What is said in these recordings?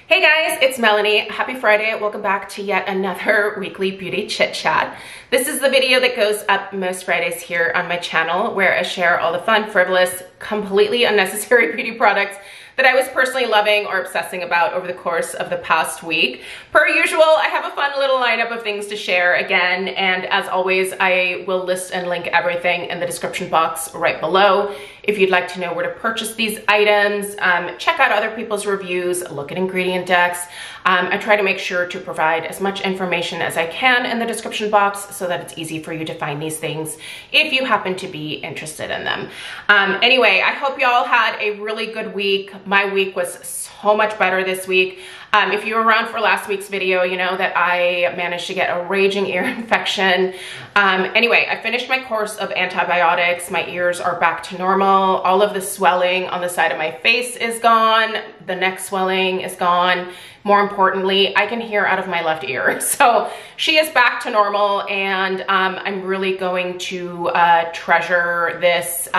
Hey guys, it's Melanie. Happy Friday. Welcome back to yet another weekly beauty chit chat. This is the video that goes up most Fridays here on my channel where I share all the fun, frivolous, completely unnecessary beauty products that I was personally loving or obsessing about over the course of the past week. Per usual, I have a fun little lineup of things to share again, and as always, I will list and link everything in the description box right below. If you'd like to know where to purchase these items, check out other people's reviews, look at ingredient decks. I try to make sure to provide as much information as I can in the description box so that it's easy for you to find these things if you happen to be interested in them. Anyway, I hope y'all had a really good week. My week was so much better this week. If you were around for last week's video, you know that I managed to get a raging ear infection. Anyway, I finished my course of antibiotics. My ears are back to normal. All of the swelling on the side of my face is gone. The neck swelling is gone. More importantly, I can hear out of my left ear. So she is back to normal, and I'm really going to treasure this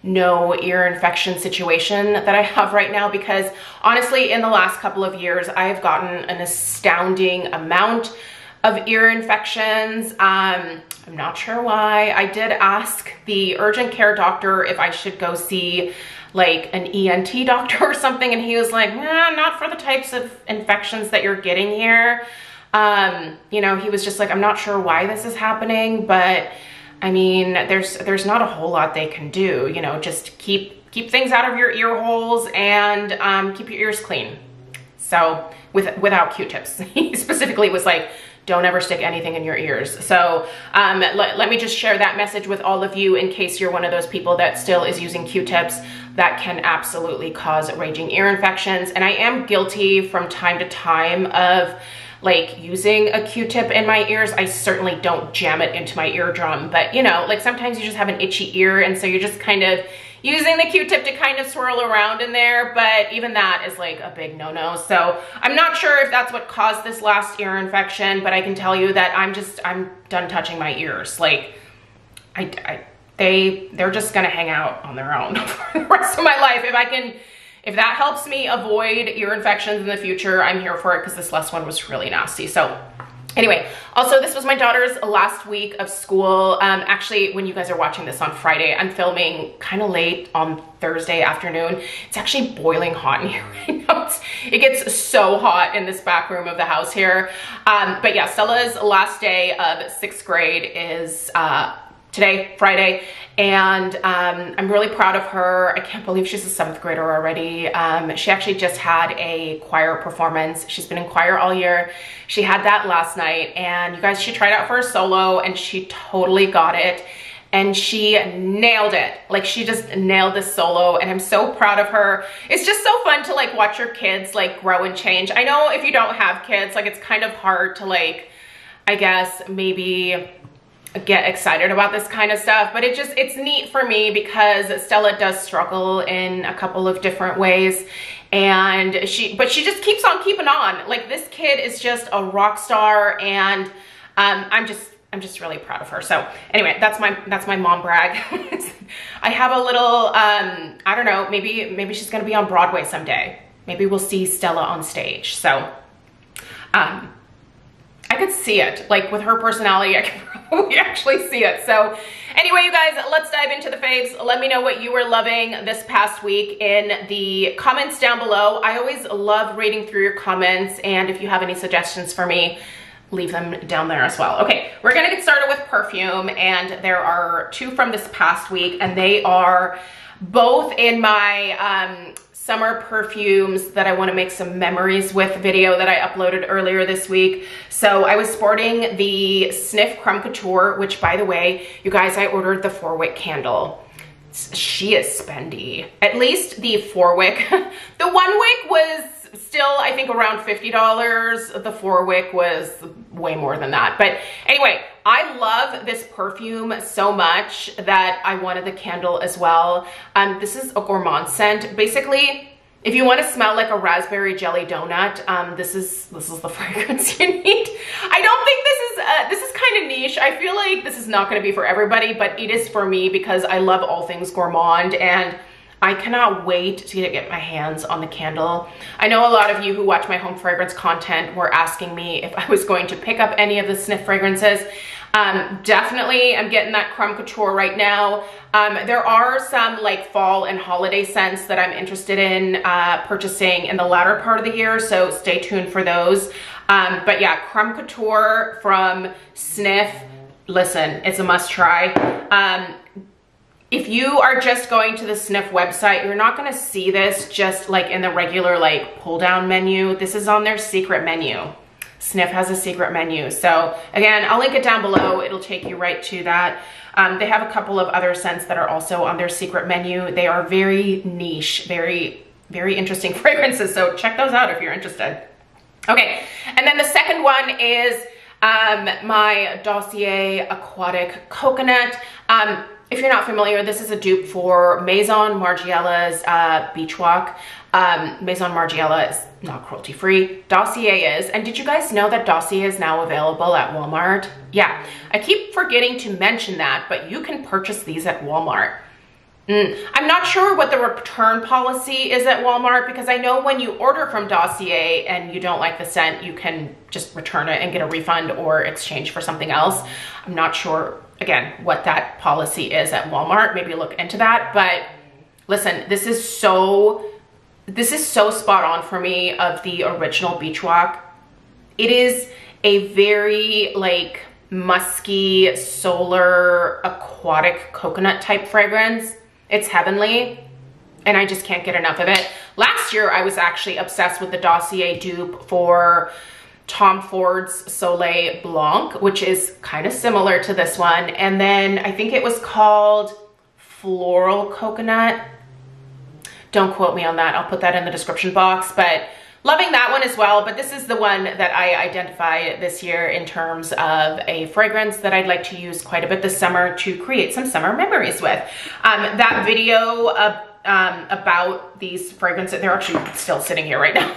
no ear infection situation that I have right now, because honestly, in the last couple of years, I've gotten an astounding amount of ear infections. I'm not sure why. I did ask the urgent care doctor if I should go see like an ENT doctor or something, and he was like, not for the types of infections that you're getting here. You know, he was just like, I'm not sure why this is happening, but I mean, there's not a whole lot they can do, you know, just keep things out of your ear holes and keep your ears clean. So without Q-tips. He specifically was like, don't ever stick anything in your ears. So let me just share that message with all of you in case you're one of those people that still is using Q-tips. That can absolutely cause raging ear infections. And I am guilty from time to time of like using a Q-tip in my ears. I certainly don't jam it into my eardrum, but you know, like sometimes you just have an itchy ear, and so you're just kind of using the Q-tip to kind of swirl around in there, but even that is like a big no-no. So I'm not sure if that's what caused this last ear infection, but I can tell you that I'm done touching my ears. Like they're just gonna hang out on their own for the rest of my life. If that helps me avoid ear infections in the future, I'm here for it, because this last one was really nasty. So anyway, also this was my daughter's last week of school. Actually, when you guys are watching this on Friday, I'm filming kind of late on Thursday afternoon. It's actually boiling hot in here right now. It gets so hot in this back room of the house here. But yeah, Stella's last day of 6th grade is today, Friday, and I'm really proud of her. I can't believe she's a 7th grader already. She actually just had a choir performance. She's been in choir all year. She had that last night, and you guys, she tried out for a solo and she totally got it, and she nailed it. Like, she just nailed this solo, and I'm so proud of her. It's just so fun to like watch your kids like grow and change. I know if you don't have kids, like it's kind of hard to like, I guess maybe get excited about this kind of stuff, but it's neat for me because Stella does struggle in a couple of different ways, and she just keeps on keeping on. Like, this kid is just a rock star, and I'm just really proud of her. So anyway, that's my mom brag. I have a little I don't know, maybe she's gonna be on Broadway someday. Maybe we'll see Stella on stage. So I could see it, like with her personality, I can probably actually see it. So anyway, you guys, let's dive into the faves. Let me know what you were loving this past week in the comments down below. I always love reading through your comments, and if you have any suggestions for me, leave them down there as well. Okay, we're gonna get started with perfume, and there are 2 from this past week, and they are both in my summer perfumes that I want to make some memories with video that I uploaded earlier this week. So I was sporting the Sniff Creme Couture, which, by the way, you guys, I ordered the 4-wick candle. She is spendy. At least the 4-wick. The 1-wick was still, I think, around $50. The 4-wick was way more than that. But anyway, I love this perfume so much that I wanted the candle as well. This is a gourmand scent. Basically, if you want to smell like a raspberry jelly donut, this is the fragrance you need. I don't think this is kind of niche. I feel like this is not going to be for everybody, but it is for me because I love all things gourmand, and I cannot wait to get my hands on the candle. I know a lot of you who watch my home fragrance content were asking me if I was going to pick up any of the sniff fragrances. Definitely I'm getting that Creme Couture right now. There are some like fall and holiday scents that I'm interested in purchasing in the latter part of the year, so stay tuned for those. But yeah, Creme Couture from Sniff, listen, it's a must try. If you are just going to the Sniff website, you're not gonna see this just like in the regular like pull down menu. This is on their secret menu. Sniff has a secret menu. So again, I'll link it down below. It'll take you right to that. They have a couple of other scents that are also on their secret menu. They are very niche, very, very interesting fragrances. So check those out if you're interested. Okay, and then the second one is my Dossier Aquatic Coconut. If you're not familiar, this is a dupe for Maison Margiela's Beach Walk. Maison Margiela is not cruelty free. Dossier is. And did you guys know that Dossier is now available at Walmart? Yeah, I keep forgetting to mention that, but you can purchase these at Walmart. I'm not sure what the return policy is at Walmart, because I know when you order from Dossier and you don't like the scent, you can just return it and get a refund or exchange for something else. I'm not sure, again, what that policy is at Walmart. Maybe look into that. But listen, this is so spot on for me of the original Beach Walk. It is a very like musky, solar, aquatic coconut type fragrance. It's heavenly, and I just can't get enough of it. Last year, I was actually obsessed with the Dossier dupe for Tom Ford's Soleil Blanc, which is kind of similar to this one. And then I think it was called Floral Coconut. Don't quote me on that. I'll put that in the description box, but loving that one as well. But this is the one that I identified this year in terms of a fragrance that I'd like to use quite a bit this summer to create some summer memories with. That video about these fragrances, they're actually still sitting here right now.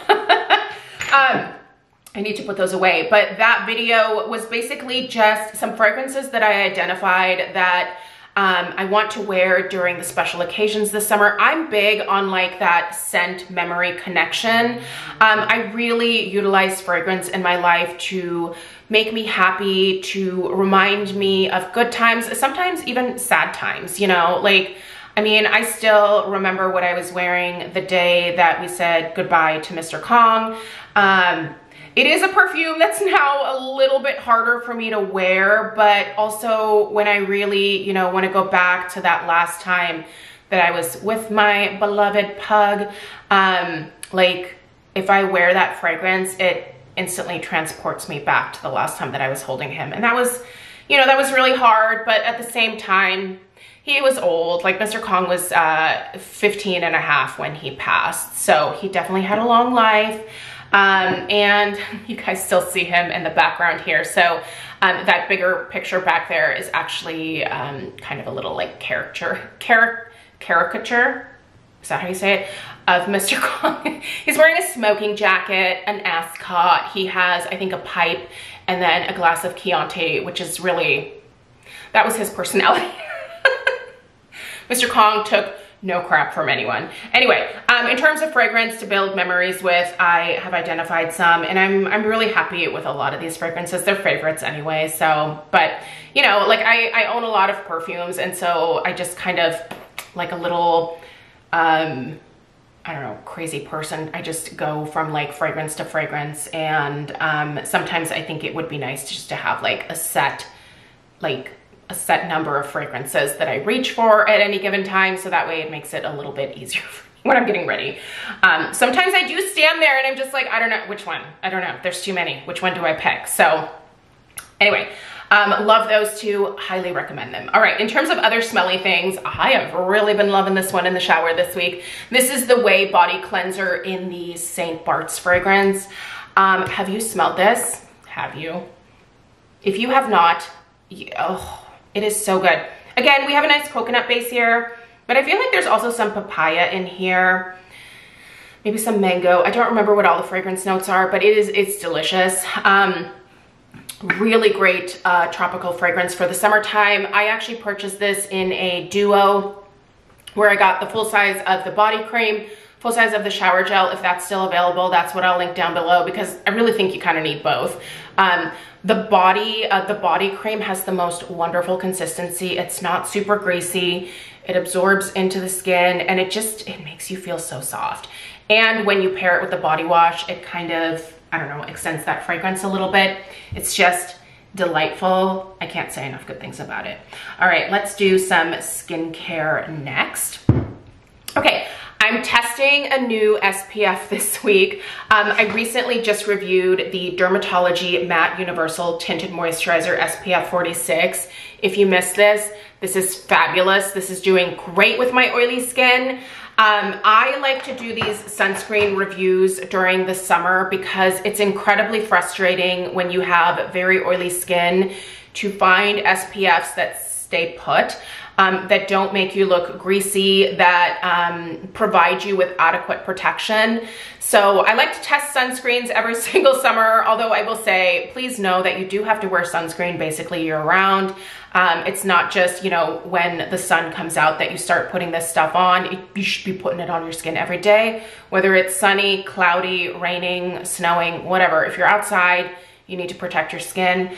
I need to put those away. But that video was basically just some fragrances that I identified that I want to wear during the special occasions this summer. I'm big on like that scent memory connection. I really utilize fragrance in my life to make me happy, to remind me of good times, sometimes even sad times, you know, like, I mean, I still remember what I was wearing the day that we said goodbye to Mr. Kong. It is a perfume that's now a little bit harder for me to wear, but also when I really, you know, want to go back to that last time that I was with my beloved pug, like if I wear that fragrance, it instantly transports me back to the last time that I was holding him. And that was, you know, that was really hard, but at the same time, he was old. Like Mr. Kong was 15 and a half when he passed. So he definitely had a long life. And you guys still see him in the background here. So that bigger picture back there is actually kind of a little like caricature, is that how you say it, of Mr. Kong. He's wearing a smoking jacket, an ascot. He has, I think, a pipe and then a glass of Chianti, which is really, that was his personality. Mr. Kong took no crap from anyone. Anyway, in terms of fragrance to build memories with, I have identified some, and I'm really happy with a lot of these fragrances. They're favorites anyway, so, but, you know, like I own a lot of perfumes, and so I just kind of, like a little, I don't know, crazy person. I just go from like fragrance to fragrance, and sometimes I think it would be nice just to have like a set number of fragrances that I reach for at any given time, so that way it makes it a little bit easier for me when I'm getting ready. Sometimes I do stand there and I'm just like, I don't know which one. I don't know. There's too many. Which one do I pick? So anyway, love those two. Highly recommend them. All right, in terms of other smelly things, I have really been loving this one in the shower this week. This is the Ouai Body Cleanser in the St. Bart's fragrance. Have you smelled this? Have you? If you have not, oh, it is so good. Again, we have a nice coconut base here, but I feel like there's also some papaya in here, maybe some mango. I don't remember what all the fragrance notes are, but it's delicious. Really great tropical fragrance for the summertime. I actually purchased this in a duo where I got the full size of the body cream, full size of the shower gel. If that's still available, that's what I'll link down below, because I really think you kind of need both. The body cream has the most wonderful consistency. It's not super greasy. It absorbs into the skin, and it makes you feel so soft. And when you pair it with the body wash, it kind of, I don't know, extends that fragrance a little bit. It's just delightful. I can't say enough good things about it. All right, let's do some skincare next. Okay, I'm testing a new SPF this week. I recently just reviewed the Dermatology Matte Universal Tinted Moisturizer SPF 46. If you missed this is fabulous. This is doing great with my oily skin. I like to do these sunscreen reviews during the summer because it's incredibly frustrating when you have very oily skin to find SPFs that stay put, that don't make you look greasy, that provide you with adequate protection. So I like to test sunscreens every single summer, although I will say, please know that you do have to wear sunscreen basically year round. It's not just, you know, when the sun comes out that you start putting this stuff on. You should be putting it on your skin every day, whether it's sunny, cloudy, raining, snowing, whatever. If you're outside, you need to protect your skin.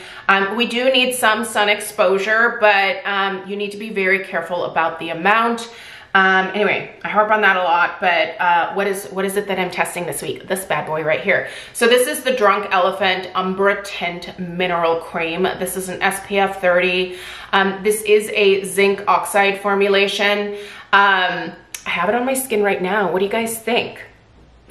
We do need some sun exposure, but you need to be very careful about the amount. Anyway, I harp on that a lot, but what is it that I'm testing this week? This bad boy right here. So this is the Drunk Elephant Umbra Tint Mineral Cream. This is an SPF 30. This is a zinc oxide formulation. I have it on my skin right now. What do you guys think?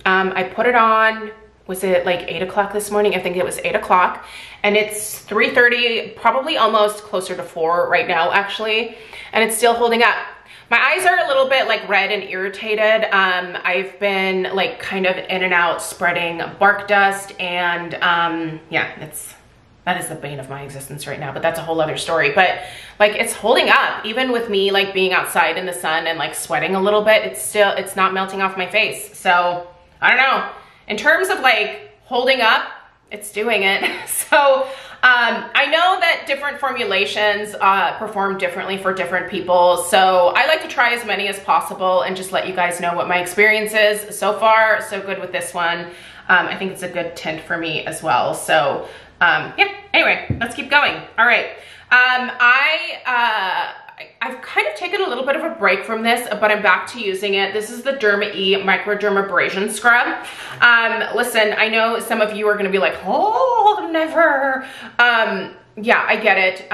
I put it on, was it like 8 o'clock this morning? I think it was 8 o'clock, and it's 3:30, probably almost closer to 4 right now actually, and it's still holding up. My eyes are a little bit like red and irritated. I've been like kind of in and out spreading bark dust, and yeah, that is the bane of my existence right now, but that's a whole other story. But like, it's holding up even with me like being outside in the sun and like sweating a little bit. It's not melting off my face. So I don't know, in terms of like holding up, it's doing it. So I know that different formulations perform differently for different people. So I like to try as many as possible and just let you guys know what my experience is. So far, so good with this one. I think it's a good tint for me as well. So yeah, anyway, let's keep going. All right. I've kind of taken a little bit of a break from this, but I'm back to using it. This is the Derma-E Microdermabrasion Scrub. Listen, I know some of you are gonna be like, oh, never. Yeah, I get it.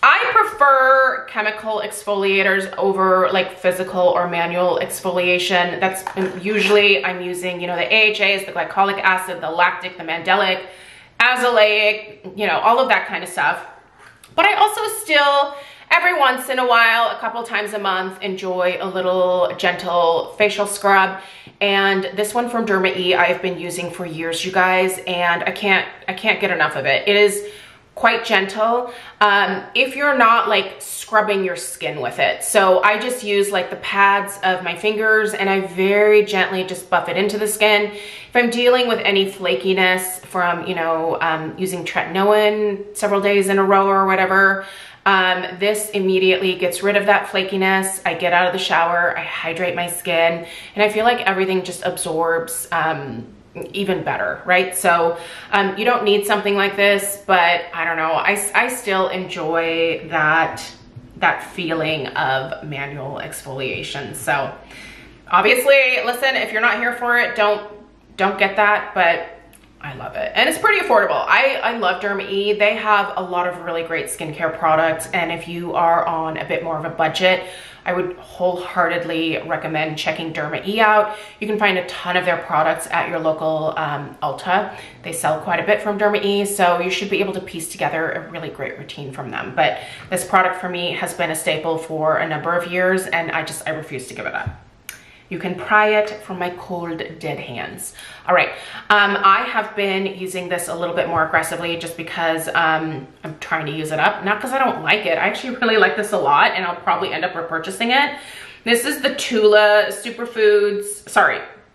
I prefer chemical exfoliators over like physical or manual exfoliation. That's usually I'm using, you know, the AHAs, the glycolic acid, the lactic, the mandelic, azelaic, you know, all of that kind of stuff. But I also still, every once in a while, a couple times a month, enjoy a little gentle facial scrub. And this one from Derma-E I've been using for years, you guys, and I can't get enough of it. It is quite gentle if you're not like scrubbing your skin with it. So I just use like the pads of my fingers and I very gently just buff it into the skin. If I'm dealing with any flakiness from, you know, using tretinoin several days in a row or whatever, this immediately gets rid of that flakiness. I get out of the shower, I hydrate my skin, and I feel like everything just absorbs even better, right? So you don't need something like this, but I don't know, I still enjoy that feeling of manual exfoliation. So obviously, listen, if you're not here for it, don't get that, but I love it. And it's pretty affordable. I love Derma-E. They have a lot of really great skincare products, and if you are on a bit more of a budget, I would wholeheartedly recommend checking Derma-E out. You can find a ton of their products at your local Ulta. They sell quite a bit from Derma-E, so you should be able to piece together a really great routine from them. But this product for me has been a staple for a number of years, and I refuse to give it up. You can pry it from my cold, dead hands. All right, I have been using this a little bit more aggressively just because I'm trying to use it up. Not because I don't like it. I actually really like this a lot, and I'll probably end up repurchasing it. This is the Tula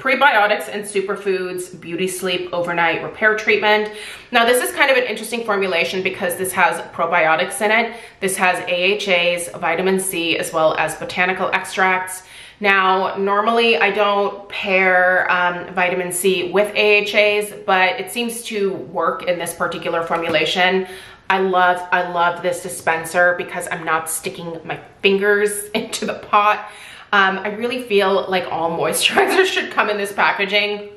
prebiotics and superfoods beauty sleep overnight repair treatment. Now this is kind of an interesting formulation because this has probiotics in it. This has AHAs, vitamin C, as well as botanical extracts. Now, normally I don't pair vitamin C with AHAs, but it seems to work in this particular formulation. I love this dispenser because I'm not sticking my fingers into the pot. I really feel like all moisturizers should come in this packaging,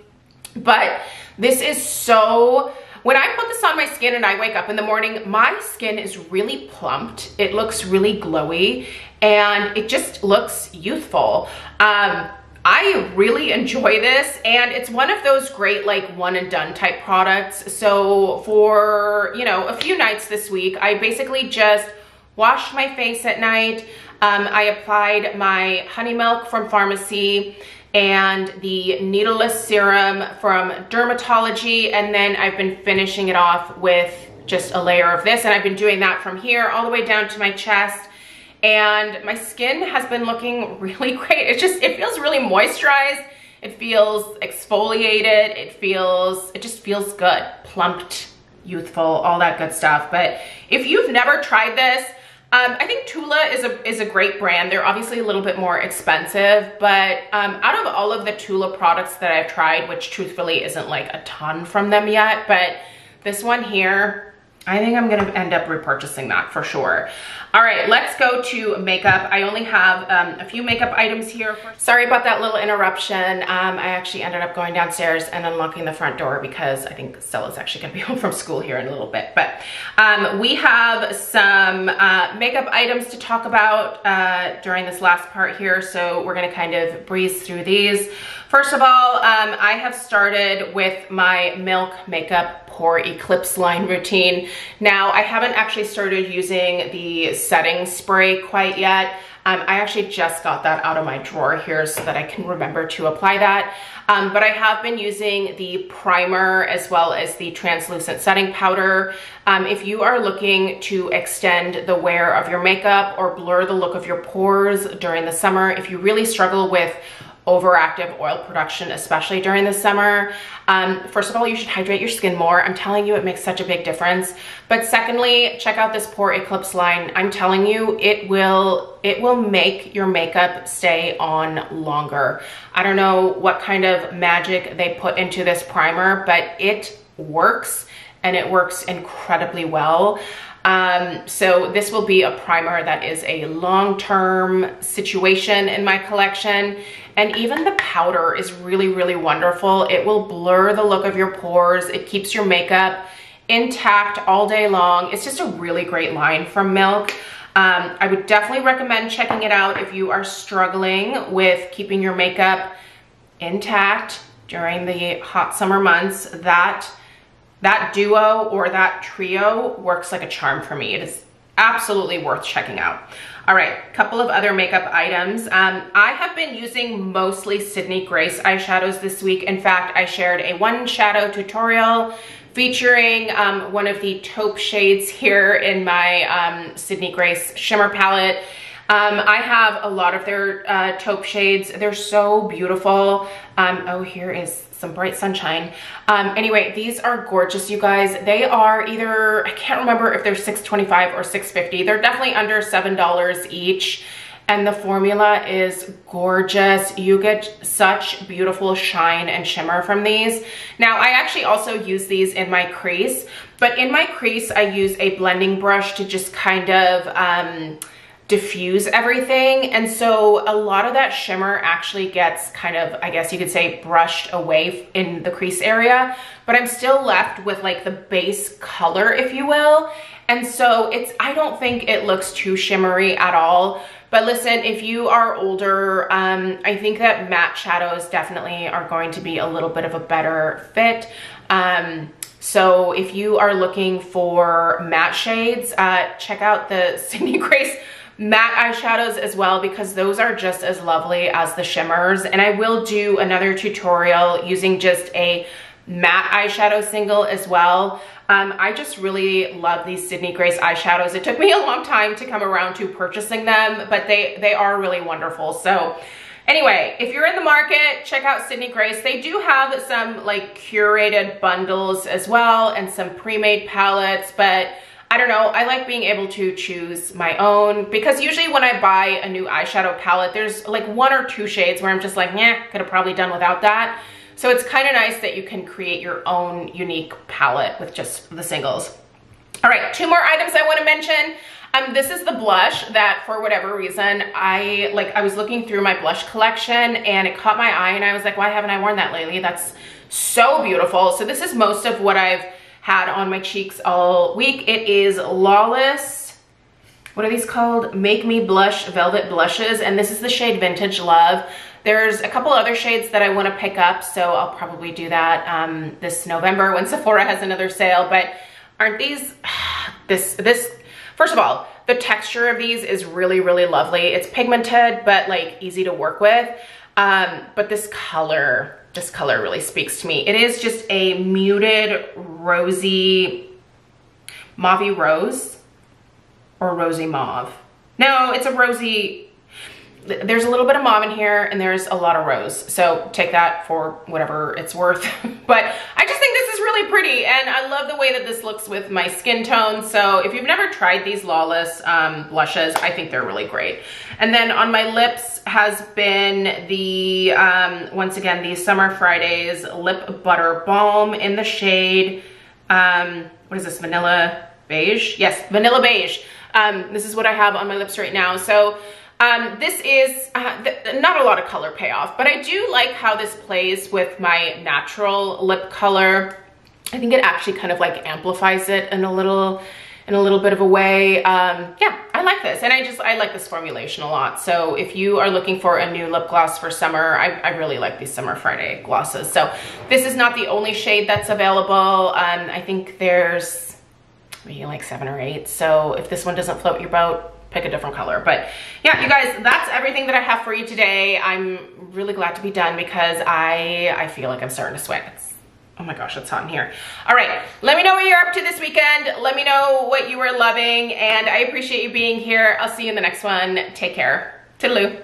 but this is so, when I put this on my skin and I wake up in the morning, my skin is really plumped. It looks really glowy and it just looks youthful. I really enjoy this, and it's one of those great like one and done type products. So for, you know, a few nights this week, I basically just washed my face at night. I applied my honey milk from pharmacy and the needleless serum from Dermatology, and then I've been finishing it off with just a layer of this, and I've been doing that from here all the way down to my chest. And my skin has been looking really great. It feels really moisturized. It feels exfoliated. It just feels good. Plumped, youthful, all that good stuff. But if you've never tried this, I think Tula is a great brand. They're obviously a little bit more expensive, but out of all of the Tula products that I've tried, which truthfully isn't like a ton from them yet, but this one here, I think I'm gonna end up repurchasing that for sure. All right, let's go to makeup. I only have a few makeup items here. Sorry about that little interruption. I actually ended up going downstairs and unlocking the front door because I think Stella's actually gonna be home from school here in a little bit. But we have some makeup items to talk about during this last part here, so we're gonna kind of breeze through these. First of all, I have started with my Milk Makeup Pore Eclipse Line routine. Now, I haven't actually started using the setting spray quite yet. I actually just got that out of my drawer here so that I can remember to apply that. But I have been using the primer as well as the translucent setting powder. If you are looking to extend the wear of your makeup or blur the look of your pores during the summer, if you really struggle with overactive oil production, especially during the summer, first of all, you should hydrate your skin more. I'm telling you, it makes such a big difference. But secondly, check out this Pore Eclipse line. I'm telling you, it will make your makeup stay on longer. I don't know what kind of magic they put into this primer, but it works, and it works incredibly well. So this will be a primer that is a long-term situation in my collection. And even the powder is really, really wonderful. It will blur the look of your pores. It keeps your makeup intact all day long. It's just a really great line from Milk. I would definitely recommend checking it out if you are struggling with keeping your makeup intact during the hot summer months. That duo or that trio works like a charm for me. It is absolutely worth checking out. All right, a couple of other makeup items. I have been using mostly Sydney Grace eyeshadows this week. In fact, I shared a one shadow tutorial featuring one of the taupe shades here in my Sydney Grace shimmer palette. I have a lot of their taupe shades. They're so beautiful. Oh, here is some bright sunshine. Anyway, these are gorgeous, you guys. They are either, I can't remember if they're $6.25 or $6.50. They're definitely under $7 each. And the formula is gorgeous. You get such beautiful shine and shimmer from these. Now, I actually also use these in my crease, but in my crease, I use a blending brush to just kind of diffuse everything. And so a lot of that shimmer actually gets kind of, I guess you could say, brushed away in the crease area, but I'm still left with like the base color, if you will. And so I don't think it looks too shimmery at all. But listen, if you are older, I think that matte shadows definitely are going to be a little bit of a better fit. So if you are looking for matte shades, check out the Sydney Grace matte eyeshadows as well, because those are just as lovely as the shimmers. And I will do another tutorial using just a matte eyeshadow single as well. I just really love these Sydney Grace eyeshadows. It took me a long time to come around to purchasing them, but they are really wonderful. So Anyway, if you're in the market, check out Sydney Grace. They do have some like curated bundles as well and some pre-made palettes, but I don't know, I like being able to choose my own because usually when I buy a new eyeshadow palette, there's like 1 or 2 shades where I'm just like, yeah, could have probably done without that. So it's kind of nice that you can create your own unique palette with just the singles. All right, 2 more items I want to mention. This is the blush that for whatever reason, I was looking through my blush collection and it caught my eye and I was like, why haven't I worn that lately? That's so beautiful. So this is most of what I've had on my cheeks all week. It is Lawless. What are these called? Make Me Blush Velvet Blushes. And this is the shade Vintage Love. There's a couple other shades that I want to pick up, so I'll probably do that this November when Sephora has another sale. But aren't these, first of all, the texture of these is really, really lovely. It's pigmented, but like easy to work with. But this color really speaks to me. It is just a muted rosy, mauvey rose or rosy mauve. No, it's a rosy, there's a little bit of mauve in here and there's a lot of rose. So take that for whatever it's worth. But I just think this is really pretty and I love the way that this looks with my skin tone. So if you've never tried these Lawless blushes, I think they're really great. And then on my lips has been the, once again, the Summer Fridays Lip Butter Balm in the shade, what is this, Vanilla Beige? Yes, Vanilla Beige. This is what I have on my lips right now. So this is not a lot of color payoff, but I do like how this plays with my natural lip color. I think it actually kind of like amplifies it in a little bit of a way. Yeah, I like this, and I like this formulation a lot. So if you are looking for a new lip gloss for summer, I really like these Summer Friday glosses. So this is not the only shade that's available. I think there's maybe like 7 or 8. So if this one doesn't float your boat, pick a different color. But yeah, you guys, that's everything that I have for you today. I'm really glad to be done because I feel like I'm starting to sweat. Oh my gosh, it's hot in here. All right, let me know what you're up to this weekend. Let me know what you were loving, and I appreciate you being here. I'll see you in the next one. Take care. Toodaloo.